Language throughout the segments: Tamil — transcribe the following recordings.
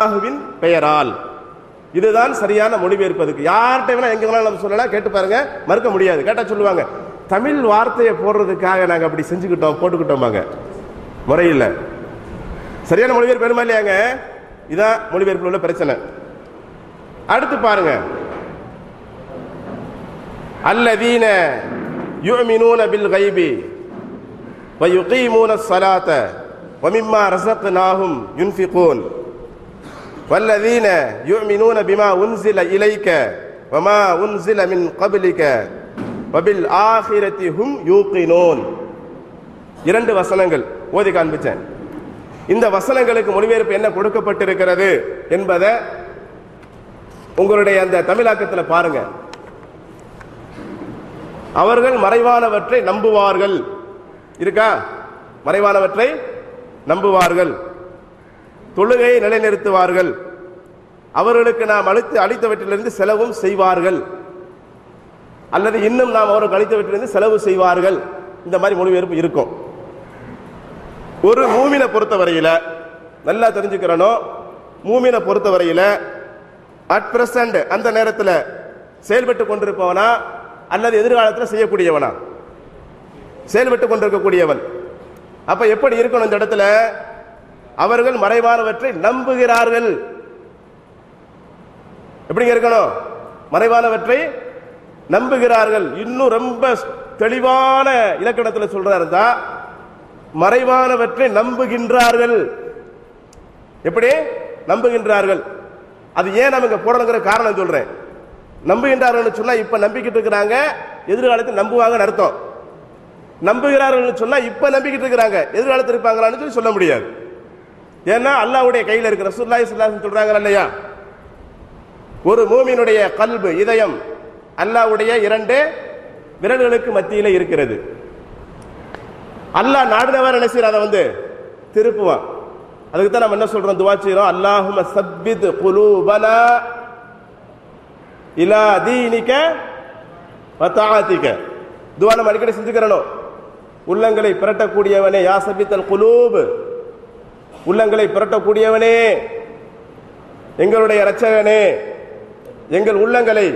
அல்லாஹ்வின் பெயரால். இதுதான் சரியான மொழிபெயர்ப்பதுக்கு. யார்கிட்ட வேணா எங்க வேணாலும் நம்ம சொல்லலாம், கேட்டு பாருங்க, மறுக்க முடியாது. கேட்டா சொல்லுவாங்க, தமிழ் வார்த்தையை போடுறதுக்காக நாங்க அப்படி செஞ்சுக்கிட்டோம் போட்டுக்கிட்டோமாங்க. முறையில் சரியான மொழிபெயர்ப்பு வேணுமா இல்லையாங்க? இதான் மொழிபெயர்ப்பில் உள்ள பிரச்சனை. அடுத்து பாருங்க, அல்லதீன யுமினூன பில் கைபி வ யுகீமூன ஸலாத வ மிம்மா ரஸக்னாஹும் யுன்ஃபிகூன் வல்லதீன யுமினூன பிமா உன்ஸில இலைக வ மா உன்ஸில மின் கப்லிக வ பில் ஆகிரத்தி ஹும் யூகினூன். இரண்டு வசனங்கள் ஓதி காண்பிச்சேன். இந்த வசனங்களுக்கு மொழிபெயர்ப்பு என்ன கொடுக்கப்பட்டிருக்கிறது என்பதை உங்களுடைய அந்த தமிழாக்கத்தில் பாருங்க. அவர்கள் மறைவானவற்றை நம்புவார்கள் இருக்கா? மறைவானவற்றை நம்புவார்கள், தொழுகையை நிலைநிறுத்துவார்கள், அவர்களுக்கு நாம் அளித்தவற்றிலிருந்து செலவும் செய்வார்கள், அல்லது இன்னும் நாம் அவர்கள் அளித்தவற்றிலிருந்து செலவு செய்வார்கள். இந்த மாதிரி மொழிபெயர்ப்பு இருக்கும். ஒரு மூமினை பொறுத்தவரையில் நல்லா தெரிஞ்சுக்கிறணும், மூமினை பொறுத்தவரையில் அட் பிரசன்ட் அந்த நேரத்தில் செயல்பட்டு கொண்டிருப்பவனா அல்லது எதிர்காலத்தில் செய்யக்கூடியவனா? செயல்பட்டு கொண்டிருக்கக்கூடியவன். அப்ப எப்படி இருக்கணும் இந்த இடத்துல? அவர்கள் மறைவானவற்றை நம்புகிறார்கள். எப்படிங்க இருக்கணும்? மறைவானவற்றை நம்புகிறார்கள். இன்னும் ரொம்ப தெளிவான இலக்கணத்தில் சொல்றாரு, மறைவானவற்றை நம்புகின்றார்கள். எப்படி நம்புகின்றார்கள்? அது ஏன் நமக்கு போடணுங்கிற காரணம் சொல்றேன். நம்புகின்றார்கள் சொன்னா இப்ப நம்பிக்கிட்டு இருக்கிறாங்க, எதிர்காலத்தில் நம்புவாங்கன்னு அர்த்தம். நம்புகிறார்கள் சொன்னா இப்ப நம்பிக்கிட்டு இருக்கிறாங்க, எதிர்காலத்தில் இருப்பாங்களான்னு சொல்லி சொல்ல முடியாது. ஏன்னா அல்லாஹ்வுடைய கையில் இருக்கு. ரசூலுல்லாஹி ஸல்லல்லாஹு அலைஹி வஸல்லம் சொல்றாங்க இல்லையா, ஒரு மூமினுடைய கல்பு, இதயம் அல்லாஹ்வுடைய இரண்டு விரல்களுக்கு மத்தியில இருக்கிறது. அல்லாஹ் நாடினவர் என்ன செய்யற, அதை வந்து திருப்புவான். அதுக்கு தான் நம்ம என்ன சொல்றோம், துஆ செய்றோம், அல்லாஹும்ம ஸப்பித் குலூபனா இலா தீனிக வ தஆதிக. துஆ நம்ம அடிக்கடி செஞ்சுக்கிறோம். உள்ளங்களை பிரட்டக்கூடியவனே, யா ஸப்பித்தல் குலூப், உள்ளங்களை பிரட்டக்கூடியவனே, எங்களுடைய இரட்சகனே, எங்கள் உள்ளங்களை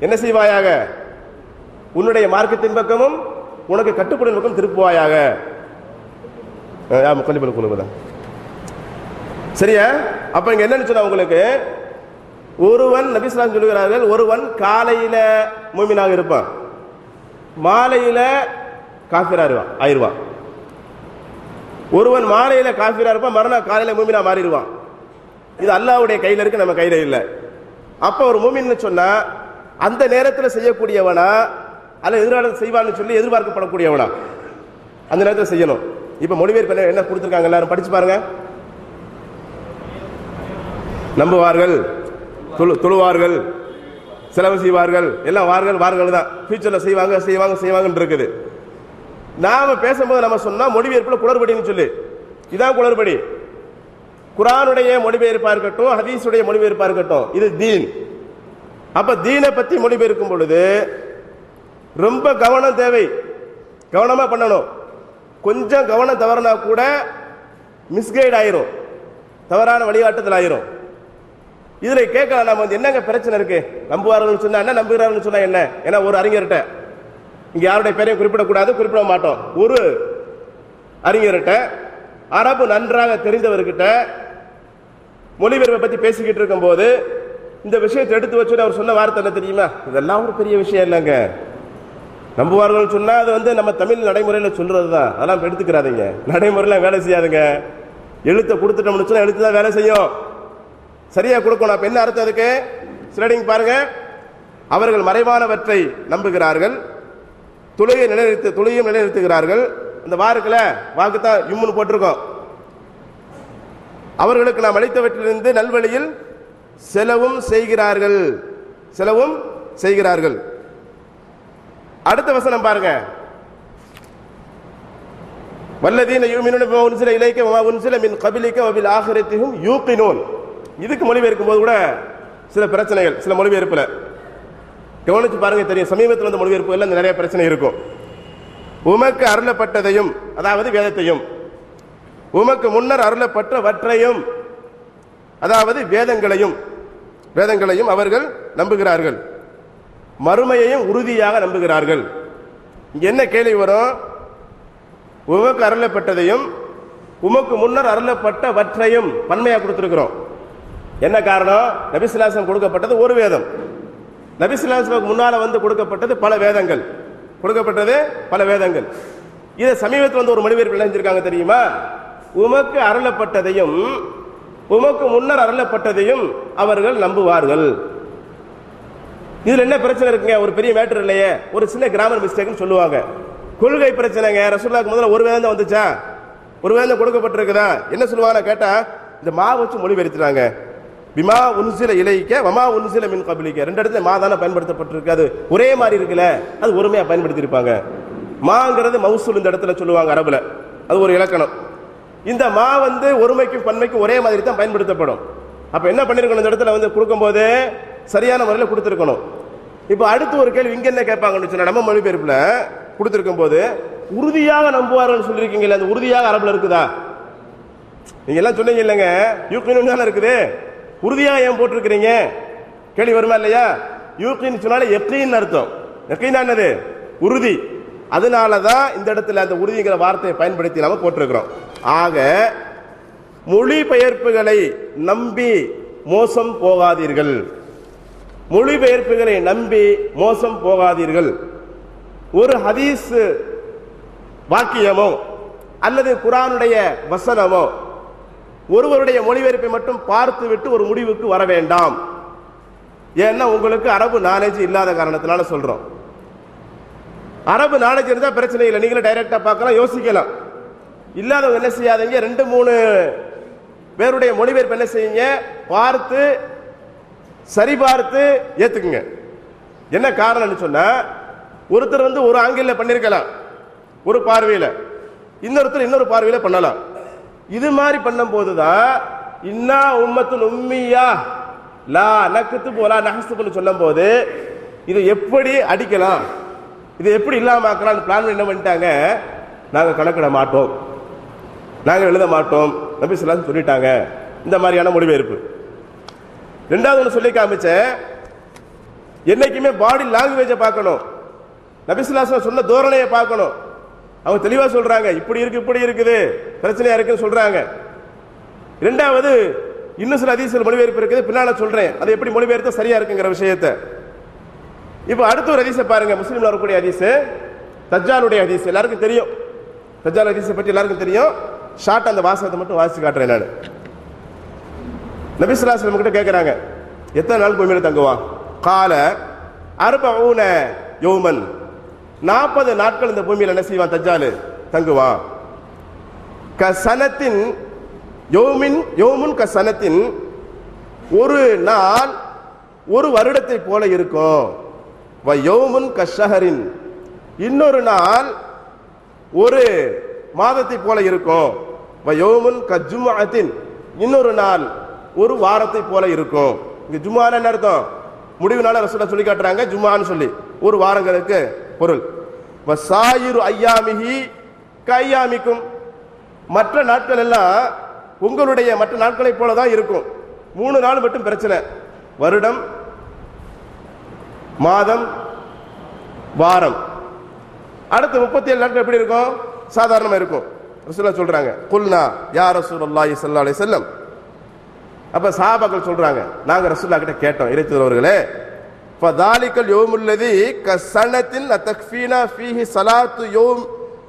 என்ன செய்வாயாக, உன்னுடைய மார்க்கத்தின் பக்கமும் உனக்கு கட்டுப்படும் பக்கம் திருப்புவாயாக. சரியா? அப்ப இங்க என்னன்னு சொன்னா உங்களுக்கு, ஒருவன் நபி ஸல்லல்லாஹு அலைஹி வஸல்லம் சொல்கிறார்கள், ஒருவன் காலையில மூமினாக இருப்பான், மாலையில காஃபிரா ஆயிருவான். ஒருவன் மாலையில காஃபிரா இருப்பான், மறுநாள் காலையில மூமினா மாறிடுவான். இது அல்லாஹ்வுடைய கையில இருக்கு, நம்ம கையில இல்லை. அப்ப ஒரு மூமின்னு சொன்னா அந்த நேரத்தில் செய்யக்கூடியவனா அல்ல எதிர்காலத்தில் செய்வான்னு சொல்லி எதிர்பார்க்கப்படக்கூடியவனா அந்த நேரத்தில் செய்யணும். இப்ப மொழிபெயர்ப்பு என்ன கொடுத்திருக்காங்க, எல்லாரும் படிச்சு பாருங்க. நம்புவார்கள், தொழுவார்கள், செலவு செய்வார்கள், எல்லாம் வார்கள் தான். ஃபியூச்சர்ல செய்வாங்க செய்வாங்க செய்வாங்கன்னு இருக்குது. நாம பேசும்போது நம்ம சொன்னா மொழிபெயர்ப்புல குளறுபடின்னு சொல்லி, இதான் குளறுபடி. குர்ஆனுடைய மொழிபெயர்ப்பா இருக்கட்டும், ஹதீஸுடைய மொழிபெயர்ப்பா இருக்கட்டும், இது தீன். அப்ப தீனை பத்தி மொழிபெயர்க்கும் பொழுது ரொம்ப கவனம் தேவை, கவனமா பண்ணணும். கொஞ்சம் கவனம் தவறுனா கூட மிஸ்கைட் ஆயிரும், தவறான வழிகாட்டுதல் ஆயிரும். இதுல கேட்கலாம், நம்ம வந்து என்னங்க பிரச்சனை இருக்கு, நம்புவார்கள் சொன்னா என்ன, நம்புகிறார்கள் சொன்னா என்ன? ஏன்னா ஒரு அறிஞர்கிட்ட, இங்க யாருடைய பேரையும் குறிப்பிடக்கூடாது, குறிப்பிட மாட்டோம், ஒரு அறிஞர்கிட்ட, அரபு நன்றாக தெரிந்தவர்கிட்ட மொழிபெயர்ப்பை பத்தி பேசிக்கிட்டு இருக்கும் போது இந்த விஷயத்தை எடுத்து வச்சு அவர் சொன்ன வார்த்தை என்ன தெரியுமா, இதெல்லாம் ஒரு பெரிய விஷயம் இல்லைங்க, நம்புவார்கள் சொன்னா அது வந்து நம்ம தமிழ் நடைமுறையில் சொல்றது தான், அதெல்லாம் எடுத்துக்கிறாதீங்க, நடைமுறையில் வேலை செய்யாதுங்க. எழுத்தை கொடுத்துட்டோம்னு சொன்னா எழுத்து தான் வேலை செய்யும், சரியா கொடுக்கணும். அப்ப என்ன அர்த்தம் அதுக்கு? ஸ்லைடிங் பாருங்க. அவர்கள் மறைவானவற்றை நம்புகிறார்கள், தொழுகையும் நிலைநிறுத்துகிறார்கள். இந்த வாருக்குல வாக்குத்தான் யும்னு போட்டிருக்கோம். அவர்களுக்கு நாம் அளித்தவற்றிலிருந்து நல்வழியில் செலவும் செய்கிறார்கள். அடுத்த வசனம் பாருங்க, வல்லதீன யுமினூன பிமா உன்ஸில இலைக வ மா உன்ஸில மின் கப்லிக வ பில் ஆகிரத்தி ஹும் யூகினூன். இதுக்கு மொழிபெயர்க்கும் போது கூட சில பிரச்சனைகள், சில மொழிபெயர்ப்புல கவனிச்சு பாருங்க, தெரியும். சமீபத்தில் வந்த மொழிபெயர்ப்புல நிறைய பிரச்சனை இருக்கும். உமக்கு அருளப்பட்டதையும், அதாவது வேதத்தையும், உமக்கு முன்னர் அருளப்பட்டவற்றையும் அதாவது வேதங்களையும் அவர்கள் நம்புகிறார்கள், மறுமையையும் உறுதியாக நம்புகிறார்கள். இங்க என்ன கேள்வி வரும்? உமக்கு அருளப்பட்டதையும் உமக்கு முன்னர் அருளப்பட்டவற்றையும் பன்மையா கொடுத்திருக்கிறோம். என்ன காரணம்? நபி ஸல்லல்லாஹு அலைஹி வஸல்லம் கொடுக்கப்பட்டது ஒரு வேதம், நபி ஸல்லல்லாஹு அலைஹி வஸல்லம் முன்னால கொடுக்கப்பட்டது பல வேதங்கள், இதை சமீபத்தில் ஒரு மொழிபெயர்ப்பு செஞ்சிருக்காங்க தெரியுமா? உமக்கு அருளப்பட்டதையும் உமக்கு முன்னர் அருளப்பட்டதையும் அவர்கள் நம்புவார்கள். இதுல என்ன பிரச்சனை இருக்குங்க? ஒரு பெரிய மேட்டர் இல்லையே, ஒரு சின்ன கிராமர் மிஸ்டேக்னு சொல்லுவாங்க. கொள்கை பிரச்சனைங்க. ரசூலுல்லாஹ்க்கு முதல்ல ஒரு வேதம் வந்துச்சா? ஒரு வேதம் கொடுக்கப்பட்டிருக்குதா? என்ன சொல்லுவாங்க கேட்டா, இந்த மா வச்சு மொழிபெயர்த்துறாங்க. பிமா உன்சில இலைக்க வமா உன்சில மின் கபிலிக்க, ரெண்டு இடத்துல மா தானே பயன்படுத்தப்பட்டிருக்கு, அது ஒரே மாதிரி இருக்குல்ல, அது ஒருமையா பயன்படுத்தி இருப்பாங்க. மாங்கிறது மௌசூல் இந்த இடத்துல சொல்லுவாங்க அரபுல, அது ஒரு இலக்கணம். இந்த மா ஒருமைக்கும் பன்மைக்கும் ஒரே மாதிரி தான் பயன்படுத்தப்படும். அப்ப என்ன பண்ணிருக்கணும்? இந்த இடத்துல கொடுக்கும்போது சரியான முறையில் கொடுத்திருக்கணும். இப்ப அடுத்து ஒரு கேள்வி இங்க என்ன கேட்பாங்கன்னு சொன்னா, நம்ம மொழிபெயர்ப்புல கொடுத்திருக்கும் போது உறுதியாக நம்புவார்கள் சொல்லிருக்கீங்களா, அந்த உறுதியாக அரபுல இருக்குதா? நீங்க எல்லாம் சொன்னீங்க இல்லைங்க, யூகின் தானே இருக்குது, உறுதியாக ஏன் போட்டிருக்கிறீங்க கேள்வி வருமா இல்லையா? யூகின் சொன்னாலே யக்கீன் அர்த்தம். யக்கீன் என்னது? உறுதி. அதனாலதான் இந்த இடத்துல அந்த உறுதிங்கிற வார்த்தையை பயன்படுத்தி நாம போட்டிருக்கிறோம். ஆக மொழிபெயர்ப்புகளை நம்பி மோசம் போகாதீர்கள், மொழிபெயர்ப்புகளை நம்பி மோசம் போகாதீர்கள். ஒரு ஹதீஸ் வாக்கியமோ அல்லது குர்ஆனுடைய வசனமோ ஒருவருடைய மொழிபெயர்ப்பை மட்டும் பார்த்து விட்டு ஒரு முடிவுக்கு வர வேண்டாம். ஏன்னா உங்களுக்கு அரபு நாலேஜ் இல்லாத காரணத்தினால சொல்றோம். அரபு நாலேஜ் இருந்தா பிரச்சனை இல்லை, நீங்களே டைரக்டா பார்க்கலாம், யோசிக்கலாம். இல்லாதவங்க என்ன செய்யாதீங்க, 2-3 பேருடைய மொழிபெயர்ப்பு என்ன செய்யுங்க, பார்த்து சரிபார்த்து ஏத்துக்குங்க. என்ன காரணம்னு சொன்னா, ஒருத்தர் ஒரு ஆங்கில பண்ணிருக்கலாம் ஒரு பார்வையில, இன்னொருத்தர் இன்னொரு பார்வையில பண்ணலாம். இது மாதிரி பண்ணும் போதுதான் இன்னா உம்மத்துல் உம்மியா லா நக்துபு வலா நஹ்ஸுபு சொல்லும் போது இதை எப்படி அடிக்கலாம், இதை எப்படி இல்லாம ஆக்கலாம் பிளான் என்ன பண்ணிட்டாங்க, நாங்க கணக்கிட மாட்டோம், நாங்க எழுத மாட்டோம், நபி ஸல்லல்லாஹு அலைஹி வஸல்லம் சொல்லிட்டாங்க. இந்த மாதிரியான மொழிபெயர்ப்பு. ரெண்டாவது ஒன்று சொல்லி காமிச்ச, என்னைக்குமே பாடி லாங்குவேஜை பார்க்கணும், நபி ஸல்லல்லாஹு அலைஹி வஸல்லம் சொன்ன தோரணையை பார்க்கணும். அவங்க தெளிவா சொல்றாங்க, இப்படி இருக்கு இப்படி இருக்குது பிரச்சனையா இருக்குன்னு சொல்றாங்க. இரண்டாவது இன்னும் சில ஹதீஸ்ல மொழிபெயர்ப்பு இருக்குது, பின்னால சொல்றேன் அது எப்படி மொழிபெயர்த்தா சரியா இருக்குங்கிற விஷயத்தை. இப்ப அடுத்த ஒரு ஹதீஸை பாருங்க, முஸ்லிம்ல வரக்கூடிய ஹதீஸ், தஜ்ஜாலுடைய ஹதீஸ். எல்லாருக்கும் தெரியும், தஜ்ஜால் ஹதீஸை பற்றி எல்லாருக்கும் தெரியும். ஷார்ட் அந்த வாசகத்தை மட்டும் வாசிச்சு காட்டுறேன் நான். நபி ஸல்லல்லாஹு அலைஹி வஸல்லம் கிட்ட கேட்கறாங்க, எத்தனை நாள் பூமியில தங்குவான்? கால 40 யௌமன், 40 நாட்கள் இந்த பூமியில் என்ன செய்வான் தஜ்ஜால்? தங்குவான். கசனத்தின் யௌமுன் கசனத்தின், ஒரு நாள் ஒரு வருடத்தை போல இருக்கும். வ யௌமுன் கஷஹரின், இன்னொரு நாள் ஒரு மாதத்தை போல இருக்கும். வ யௌமுன் கஜும்அத்தின், இன்னொரு நாள் ஒரு வாரத்தை போல இருக்கும். இங்க ஜும்ஆன்னு என்ன அர்த்தம்? முடிவு நாள ரசூலுல்லாஹ் சொல்லி காட்டுறாங்க, ஜும்ஆன்னு சொல்லி ஒரு வாரங்களுக்கு பொருள். வசாயிரு ஐயாமிஹி கையாமிக்கும், மற்ற நாட்கள் எல்லாம் உங்களுடைய மற்ற நாட்களை போல தான் இருக்கும். 3 நாள் மட்டும் பிரச்சனை, வருடம், மாதம், வாரம். அடுத்து 37 நாட்கள் எப்படி இருக்கும்? சாதாரணமா இருக்கும். ரசூலுல்லாஹ் சொல்றாங்க, குல்னா யா ரசூலுல்லாஹி ஸல்லல்லாஹு அலைஹி வஸல்லம். அப்ப சஹாபாக்கள் சொல்றாங்க, நாங்க ரசூலுல்லாஹ் கிட்ட கேட்டோம், இறைத்தூதர் அவர்களே, ஃபதாலிகல் யௌமுல்லதி கஸனத்தின் தக்ஃபீனா ஃபீஹி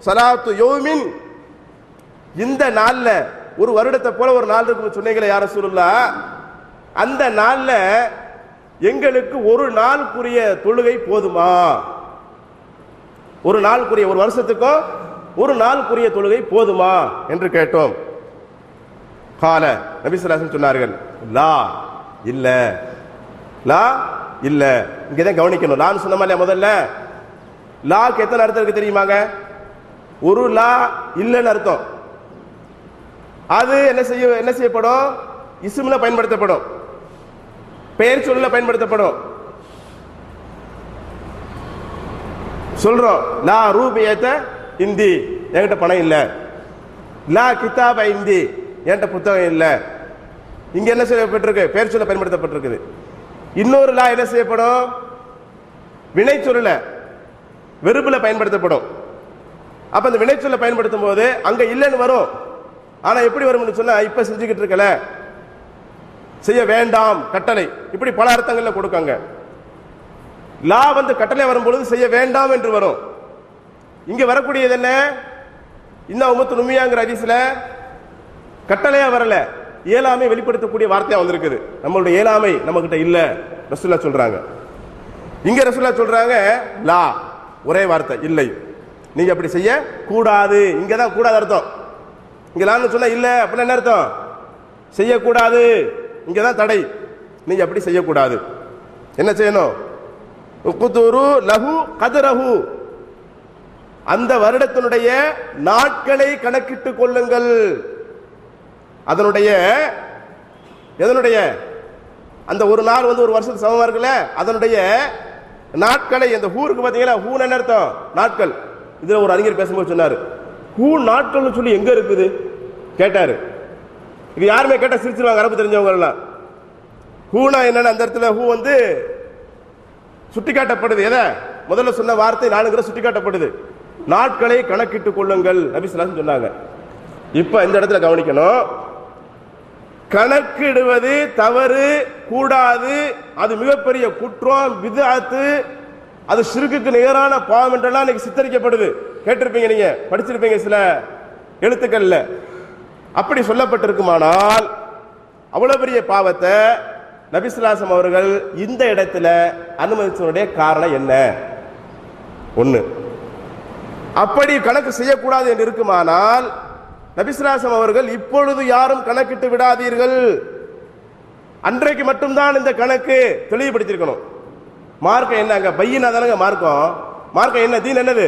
ஸலாத்து யௌமின், இந்த நாள்ல ஒரு வருடத்தை போல ஒரு நாள் இருக்கு சொன்னீங்களே யா ரசூலுல்லாஹ், அந்த நாள்ல எங்களுக்கு ஒரு நாளுக்குரிய தொழுகை போதுமா? ஒரு நாளுக்குரிய, ஒரு வருஷத்துக்கும் ஒரு நாளுக்குரிய தொழுகை போதுமா என்று கேட்டோம். கால நபி ஸல்லல்லாஹு அலைஹி வஸல்லம் சொன்னார்கள், லா இல்ல, லா இல்ல. இங்கதான் கவனிக்கணும், லான்னு சொன்னமா இல்லையா முதல்ல? லாக்கு எத்தனை அர்த்தம் இருக்கு தெரியுமாங்க? ஒரு லா இல்லன்னு அர்த்தம். அது என்ன செய்யப்படும்? இஸ்ம்ல பயன்படுத்தப்படும், பெயர் சொல்ல பயன்படுத்தப்படும். சொல்றோம், லா ரூபியத இந்தி, என்கிட்ட பணம் இல்ல. லா கிதாப இந்தி, என்கிட்ட புத்தகம் இல்ல. இங்க என்ன செய்யப்பட்டிருக்கு? பெயர் சொல்ல பயன்படுத்தப்பட்டிருக்குது. இன்னொரு லா என்ன செய்யப்படும்? வினை சொல்ல வெறுப்புல பயன்படுத்தப்படும். அப்ப அந்த வினை சொல்ல பயன்படுத்தும் போது அங்க இல்லைன்னு வரும். ஆனா எப்படி வரும்னு சொன்னா, இப்ப செஞ்சுக்கிட்டு இருக்கல, செய்ய வேண்டாம் கட்டளை, இப்படி பல அர்த்தங்கள்ல கொடுக்காங்க. லா வந்து கட்டளை வரும்பொழுது செய்ய வேண்டாம் என்று வரும். இங்க வரக்கூடியது என்ன? இந்த உம்மத்து நுமியாங்கிற ஹதீஸ்ல கட்டளையா வரல, இயலாமை வெளிப்படுத்தக்கூடிய வார்த்தையா வந்திருக்குது. நம்மளுடைய இயலாமை நம்ம கிட்ட இல்ல ரசூலுல்லாஹ் சொல்றாங்க. இங்க ரசூலுல்லாஹ் சொல்றாங்க லா, ஒரே வார்த்தை இல்லை, நீங்க அப்படி செய்ய கூடாது. இங்கதான் கூடாது அர்த்தம். இங்க லான்னு சொன்னா இல்ல அப்படின்னா என்ன அர்த்தம்? செய்யக்கூடாது. இங்கதான் தடை, நீங்க அப்படி செய்யக்கூடாது. என்ன செய்யணும்? உக்துரு லஹு கத்ரஹு, அந்த வருடத்தினுடைய நாட்களை கணக்கிட்டுக் கொள்ளுங்கள். அதனுடைய எதனுடைய அந்த ஒரு நாள் வந்து ஒரு வருஷத்துக்கு சமமா இருக்குல்ல, அதனுடைய நாட்களை, அந்த ஹூருக்கு பாத்தீங்களா, ஹூன் என்ன அர்த்தம்? நாட்கள். இதுல ஒரு அறிஞர் பேசும்போது சொன்னாரு, ஹூ நாட்கள்னு சொல்லி எங்க இருக்குது கேட்டாரு. இது யாருமே கேட்டா சிரிச்சிருவாங்க அரபு தெரிஞ்சவங்க எல்லாம். ஹூனா என்னன்னு அந்த இடத்துல ஹூ வந்து சுட்டி காட்டப்படுது. எதை முதல்ல சொன்ன வார்த்தை நானுங்கிற சுட்டி காட்டப்படுது. நாட்களை கணக்கிட்டுக் கொள்ளுங்கள் நபி ஸல்லல்லாஹு அலைஹி வஸல்லம் சொன்னாங்க. இப்ப இந்த இடத்துல கவனிக்கணும், கணக்கிடுவது தவறு, கூடாது, அது மிகப்பெரிய குற்றம், பித்அத்து, அது ஷிர்க்குக்கு நிகரான பாவம் என்றெல்லாம் இன்னைக்கு சித்தரிக்கப்படுது. கேட்டிருப்பீங்க, நீங்க படிச்சிருப்பீங்க சில எழுத்துக்கள்ல. அப்படி சொல்லப்பட்டிருக்குமானால் அவ்வளவு பெரிய பாவத்தை நபி ஸல்லல்லாஹு அலைஹி வஸல்லம் அவர்கள் இந்த இடத்துல அனுமதிச்சதுடைய காரணம் என்ன? ஒண்ணு, அப்படி கணக்கு செய்யக்கூடாது என்று இருக்குமானால் நபி ஸல்லல்லாஹு அலைஹி வஸல்லம் அவர்கள் இப்பொழுது யாரும் கணக்கிட்டு விடாதீர்கள், அன்றைக்கு மட்டும்தான் இந்த கணக்கு தெளிவுபடுத்தியிருக்கணும். மார்க்கம் என்னங்க? பையினா தானங்க மார்க்கம். மார்க்கம் என்ன? தீன் என்னது?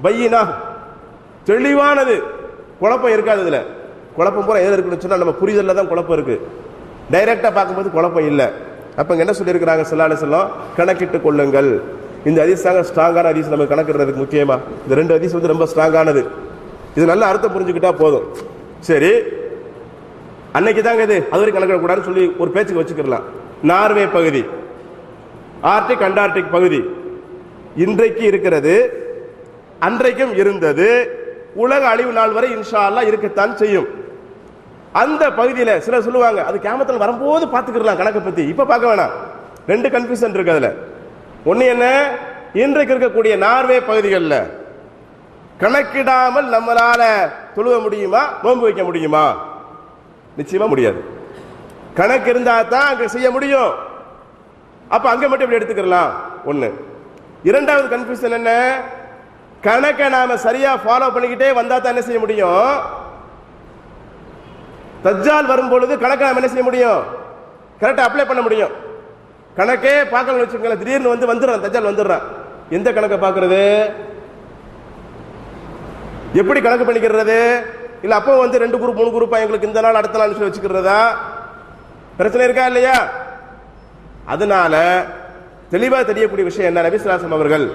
பையினா, தெளிவானது, குழப்பம் இருக்காது. இதுல குழப்பம் பூரா எதில் இருக்குன்னு சொன்னா நம்ம புரிதல்ல தான் குழப்பம் இருக்கு. டைரக்டா பார்க்கும்போது குழப்பம் இல்லை. அப்ப என்ன சொல்லி இருக்கிறாங்க ஸல்லல்லாஹு அலைஹி வஸல்லம்? கணக்கிட்டுக் கொள்ளுங்கள். இந்த ஹதீஸ் தாங்க ஸ்ட்ராங்கான ஹதீஸ். நம்ம கணக்கிடுறதுக்கு முக்கியமா இந்த ரெண்டு ஹதீஸ் வந்து ரொம்ப ஸ்ட்ராங்கானது. இது நல்ல அர்த்தம் புரிஞ்சுக்கிட்டா போதும். சரி, அன்னைக்கு தாங்க இது, அது வரைக்கும் கணக்கிடக்கூடாதுன்னு சொல்லி ஒரு பேச்சுக்கு வச்சுக்கலாம். நார்வே பகுதி, ஆர்டிக் அண்டார்டிக் பகுதி இன்றைக்கு இருக்கிறது, அன்றைக்கும் இருந்தது, உலக அழிவு நாள் வரை இன்ஷா அல்லாஹ் இருக்கத்தான் செய்யும். அந்த பகுதியில் சிலர் சொல்லுவாங்க அது கியாமத்தில் வரும்போது பார்த்துக்கலாம் கணக்கை பத்தி, இப்ப பார்க்க வேணாம். ரெண்டு கன்ஃபியூஷன் இருக்கு அதுல. ஒன்னு என்ன, இன்றைக்கு இருக்கக்கூடிய நார்வே பகுதிகளில் கணக்கிடாமல் நம்மளால தொழுவ முடியுமா, நோன்பு வைக்க முடியுமா? நிச்சயமா முடியாது. கணக்கு இருந்தா தான் அங்க செய்ய முடியும். அப்ப அங்க மட்டும் எப்படி எடுத்துக்கலாம்? ஒண்ணு. இரண்டாவது கன்ஃபியூஷன் என்ன, கணக்கை நாம சரியா ஃபாலோ பண்ணிக்கிட்டே வந்தா தான் என்ன செய்ய முடியும்? தஜ்ஜால் வரும் பொழுது கணக்கை நாம என்ன செய்ய முடியும்? கரெக்டா அப்ளை பண்ண முடியும். கணக்கே பார்க்கணும்னு வச்சுக்கோங்களேன், திடீர்னு வந்துடுறான் தஜ்ஜால் வந்துடுறான். எந்த கணக்கை பார்க்கறது? எப்படி கணக்கு பண்ணிக்கிறது? இல்ல அப்போ வந்து 2 குரூப் 3 குரூப்பா எங்களுக்கு இந்த நாள் அடுத்த நாள் வச்சுக்கிறதா? பிரச்சனை இருக்கா இல்லையா? அதனால தெளிவா தெரியக்கூடிய விஷயம் என்ன, நபி ஸல்லல்லாஹு அலைஹி வஸல்லம் அவர்கள்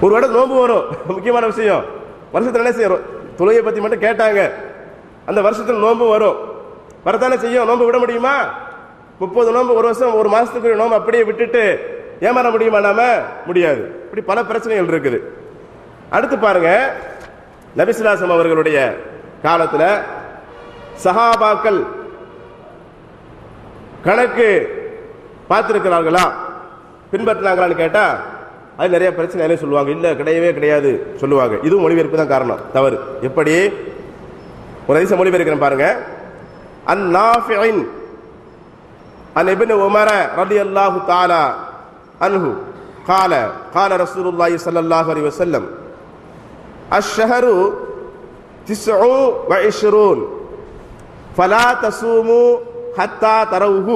ஒரு வருடம் நோன்பு வரும், முக்கியமான விஷயம். வருஷத்துல என்ன செய்யறோம்? தொழுகையை பத்தி மட்டும் கேட்டாங்க. அந்த வருஷத்துல நோன்பு வரும், வரத்தானே செய்யும். நோன்பு விட முடியுமா? 30 நோன்பு ஒரு வருஷம், ஒரு மாசத்துக்கு நோன்பு அப்படியே விட்டுட்டு ஏமாற முடியுமா? நாம முடியாது. இப்படி பல பிரச்சனைகள் இருக்குது. அடுத்து பாருங்க, நபி ஸல்லல்லாஹு அலைஹி வஸல்லம் அவர்களுடைய காலத்துல சஹாபாக்கள் கணக்கு பார்த்திருக்கிறார்களா, பின்பற்றினாங்களான்னு கேட்டா அது நிறைய பிரச்சனை சொல்லுவாங்க. இல்ல கிடையவே கிடையாது சொல்லுவாங்க. இதுவும் மொழிபெயர்ப்பு தான் காரணம், தவறு. எப்படி? ஒரு ஹதீஸை மொழிபெயர்க்கிறேன் பாருங்க. அன் நாஃபிஇன் அன் இப்னு உமர் ரலியல்லாஹு தஆலா அன்ஹு قال قال رسول الله صلى الله عليه وسلم الشهر 29 فلا تصوموا حتى تروه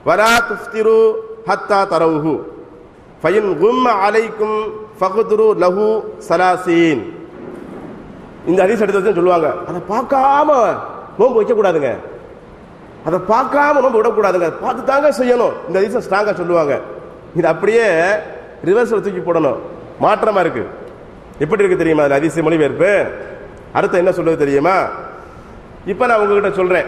ولا تفطروا حتى تروه فإن غم عليكم فقدروا له 30. இந்த ஹதீஸ் எடுத்து சொல்லுவாங்க, அதை பார்க்காம நோன்பு வைக்க கூடாதுங்க, அதை பார்க்காம நோன்பு விடக்கூடாதுங்க, பார்த்து தாங்க செய்யணும். இந்த ஹதீஸை ஸ்ட்ராங்கா சொல்லுவாங்க. இது அப்படியே ரிவர்ஸ்ல தூக்கி போடணும், மாற்றமா இருக்கு. எப்படி இருக்கு தெரியுமா? ஹதீஸ் மொழிபெயர்ப்பு அர்த்தம் என்ன சொல்றது தெரியுமா? இப்போ நான் உங்ககிட்ட சொல்றேன்,